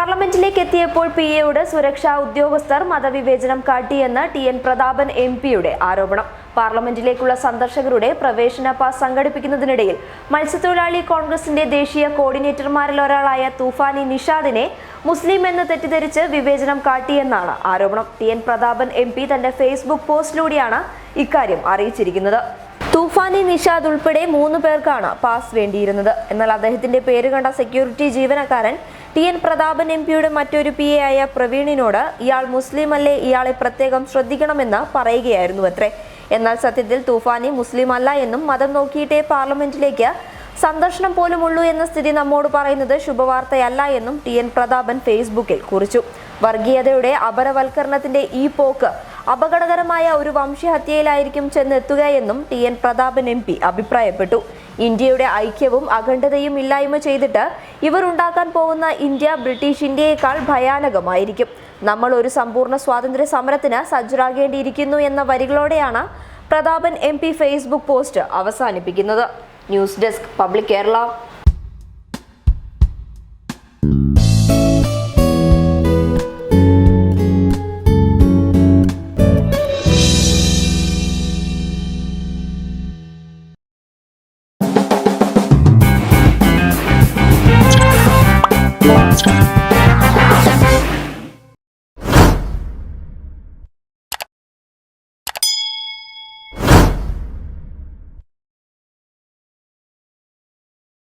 പാർലമെന്റിലേക്ക് എത്തിയപ്പോൾ പിഎയോട് സുരക്ഷാ ഉദ്യോഗസ്ഥർ മതവിവേചനം കാട്ടിയെന്ന് ടി.എൻ. പ്രതാപൻ എം.പിയുടെ ആരോപണം. പാർലമെന്റിലേക്കുള്ള സന്ദർശകരുടെ പ്രവേശന പാസ് സംഘടിപ്പിക്കുന്നതിനിടയിൽ മത്സ്യത്തൊഴിലാളി കോൺഗ്രസിന്റെ ദേശീയ കോർഡിനേറ്റർമാരിൽ ഒരാളായ തൂഫാനി നിഷാദിനെ മുസ്ലിം എന്ന് തെറ്റിദ്ധരിച്ച് വിവേചനം കാട്ടിയെന്നാണ് ആരോപണം. ടി.എൻ. പ്രതാപൻ എം.പി തന്റെ ഫേസ്ബുക്ക് പോസ്റ്റിലൂടെയാണ് ഇക്കാര്യം അറിയിച്ചിരിക്കുന്നത്. തൂഫാനി നിഷാദ് ഉൾപ്പെടെ 3 പേർക്കാണ് പാസ് വേണ്ടിയിരുന്നത്. എന്നാൽ അദ്ദേഹത്തിന്റെ പേര് കണ്ട സെക്യൂരിറ്റി ജീവനക്കാരൻ ടി.എൻ. പ്രതാപൻ എം.പിയുടെ മറ്റൊരു PA ആയ പ്രവീണിനോട് ഇയാൾ മുസ്ലിം അല്ലേ, ഇയാളെ പ്രത്യേകം ശ്രദ്ധിക്കണമെന്ന് പറയുകയായിരുന്നുവത്രേ. എന്നാൽ സത്യത്തിൽ തൂഫാനി മുസ്ലിം അല്ല എന്നും മതം നോക്കിയിട്ടേ പാർലമെന്റിലേക്ക് സന്ദർശനം പോലും ഉള്ളൂ എന്ന സ്ഥിതി നമ്മോട് പറയുന്നത് ശുഭവാർത്തയല്ല എന്നും ടി.എൻ. പ്രതാപൻ ഫേസ്ബുക്കിൽ കുറിച്ചു. വർഗീയതയുടെ അപരവൽക്കരണത്തിന്റെ ഈ പോക്ക് അപകടകരമായ ഒരു വംശഹത്യയിലായിരിക്കും ചെന്നെത്തുകയെന്നും ടി.എൻ. പ്രതാപൻ എം.പി അഭിപ്രായപ്പെട്ടു. ഇന്ത്യയുടെ ഐക്യവും അഖണ്ഡതയും ഇല്ലായ്മ ചെയ്തിട്ട് ഇവർ ഉണ്ടാക്കാൻ പോകുന്ന ഇന്ത്യ ബ്രിട്ടീഷ് ഇന്ത്യയേക്കാൾ ഭയാനകമായിരിക്കും. നമ്മൾ ഒരു സമ്പൂർണ്ണ സ്വാതന്ത്ര്യ സമരത്തിന് സജ്ജരാകേണ്ടിയിരിക്കുന്നു എന്ന വരികളോടെയാണ് പ്രതാപൻ എം.പി ഫേസ്ബുക്ക് പോസ്റ്റ് അവസാനിപ്പിക്കുന്നത്. News desk public Kerala.